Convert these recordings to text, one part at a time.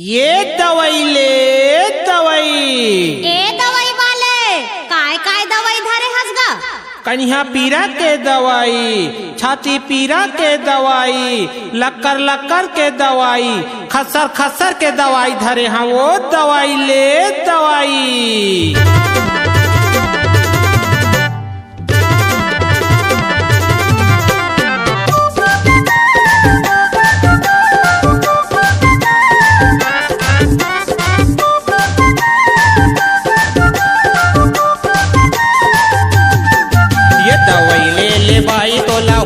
ये दवाई ले दवाई ए दवाई वाले काय काय दवाई धरे हस गा। कन्या पीरा के दवाई, छाती पीरा के दवाई, लक्कर लक्कर के दवाई, खसर खसर के दवाई धरे हाँ वो दवाई ले दवाई।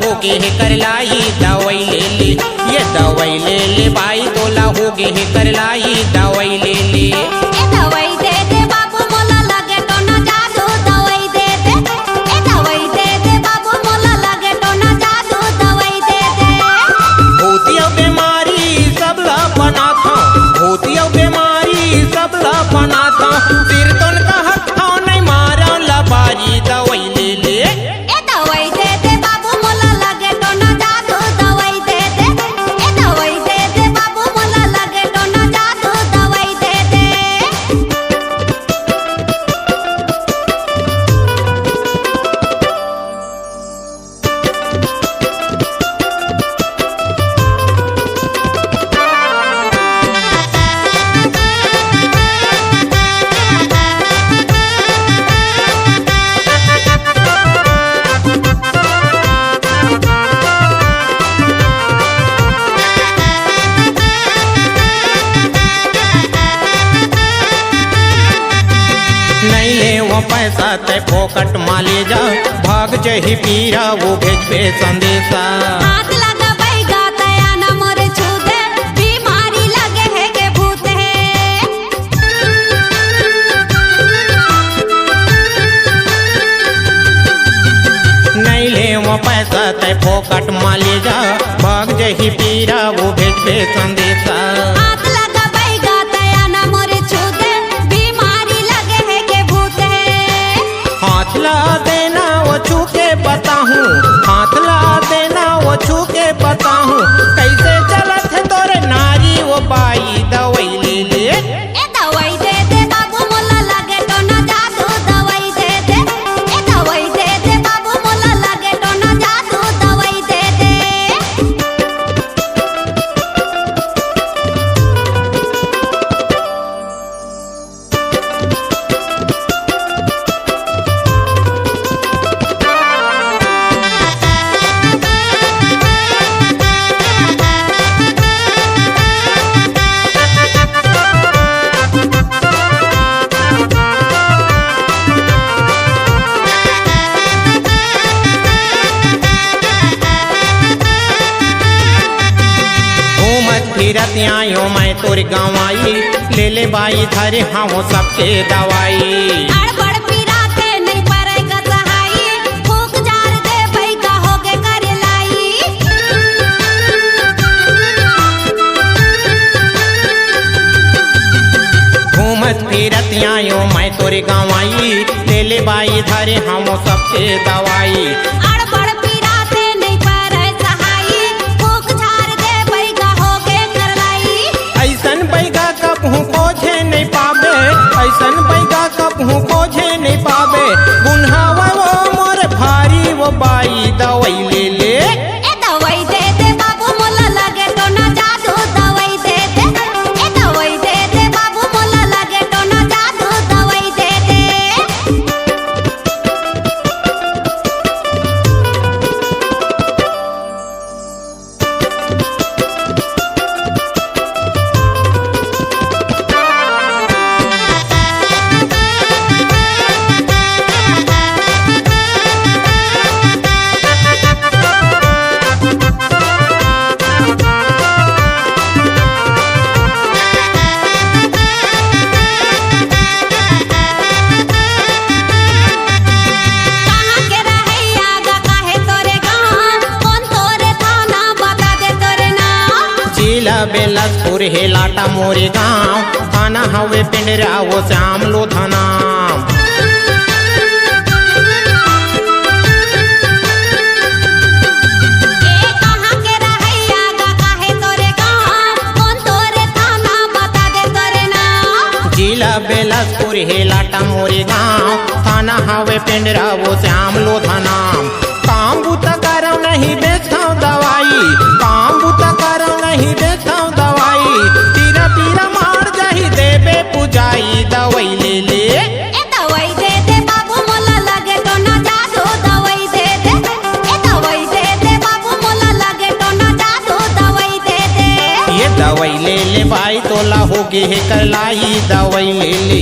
होगे है कर लाई दवाई ले ले, ये दवाई ले ले भाई तोला होगे है कर लाई दवाई ले ले। ए दवाई दे दे बाबू मोला लगे तो ना जादू दवाई दे दे। ए दवाई दे दे बाबू मोला लगे तो ना जादू दवाई दे दे। होती बीमारी सब ला बनाता, होती बीमारी सब ला बनाता, सिर तो का हथाओ नहीं मारा लबारी दवाई ले ले। ए दवाई दे दे बाबू मोला लगे तो ना जादू दवाई दे दे। ए दवाई दे दे बाबू मोला लगे तो ना जादू दवाई दे दे। पैसा ते फोकट माले जा, भाग जही पीरा वो भेजबे संदेशा। हाथ लगा बैगा तया न मोरे छूते, बीमारी लगे है के भूत है। नहीं ले वो पैसा ते फोकट माले जा, भाग जही पीरा वो भेजबे संदेशा। हाथ लगा बैगा तया न मोरे छूते, बीमारी लगे है के भूत है। हाथ ला देना वो छू के बताहूँ, हाथ ला देना वो छू के बताहूँ, कैसे चलत है तोरे नारी वो बाई दवाई ले ले। ए दवाई दे दे बाबू मोला लगे तो ना जादू दवाई दे दे। ए दवाई दे दे बाबू मोला लगे तो ना जादू दवाई दे दे। फिरत आयो मैं तोर गाँव आई, ले ले बाई धरे हाँ वो सबके दवाई। अड़बड़ पीरा के नहीं परे का सहाई, फूक जार दे भाई का होगे कर लाई। घूमत फिरत आयो मैं तोर गाँव आई, ले ले बाई धरे हाँ वो सबके दवाई। अड़बड़ पीरा के नहीं परे सहाई, फूक जार दे भाई का होगे कर लाई। ऐसन बैगा कबहू कोझे नहीं पाबे, ऐसन बैगा कबहू कोझे नहीं पाबे, गुन्हावा वो मोर भारी वो बाई दवाई ले ले। ए दवाई दे दे बाबू मोला लगे तो ना जादू दवाई दे दे। ए दवाई दे दे बाबू मोला लगे तो ना जादू दवाई दे दे। कहाँ के रहैया गा काहे तोरे गाँव, कौन तोरे थाना बता दे तोरे नाम। जिला बेलसपुर है लाटा मोरे गाँव, थाना हवे पिंडरा वो श्याम लोधा नाम। ए कहाँ के रहैया गा काहे तोरे गाँव, कौन तोरे थाना बता बिलासपुर है लाटा मोरे गाँव, थाना हवे पेंडरा वो श्याम लोधा नाम। काम बूता करौ नहीं बेचता दवाई, काम बूता करौ नहीं बेचता दवाई, पीरा पीरा मार जाही देबे पुजाई दवाई ले ले। ए दवाई दे दे बाबू मोला लगे तो ना जादू दवाई दे दे, ए दवाई दे दे बाबू मोला लगे तो ना जादू दवाई दे दे। ये दवाई ले ले भाई तोला होगे है करलाई दवाई ले ले,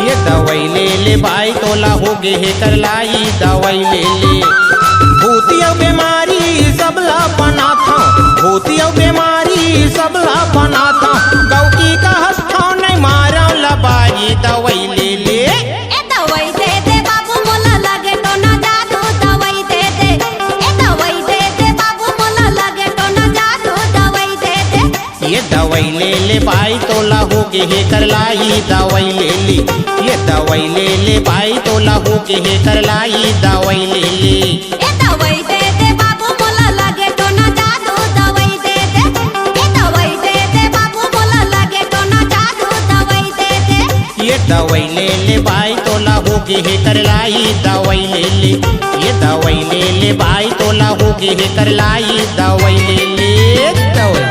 ये दवाई ले ले भाई तोला होगे है करलाई दवाई ले ले। भूतिया बीमारी सबला बना था, भूतिया बीमारी सबला बना था, गौ की का हस्था नहीं मारा लबाई दवाई ले ले। ए दवाई दे दे बाबू मोला लगे तो ना जादू दवाई दे दे, ए दवाई दे दे बाबू मोला लगे तो ना जादू दवाई दे दे। ये दवाई ले ले भाई तोला होगे है करलाई दवाई ले ले, ये दवाई ले ले भाई तोला होगे है करलाई दवाई ले ले। ए दवाई दे दे बाबू मोला लगे तो ना जादू दवाई दे दे, ए दवाई दे दे बाबू मोला लगे तो ना जादू दवाई दे दे। ये दवाई ले ले भाई तोला होगे है करलाई दवाई ले ले, ये दवाई ले ले भाई तोला होगे है करलाई दवाई ले ले दवाई।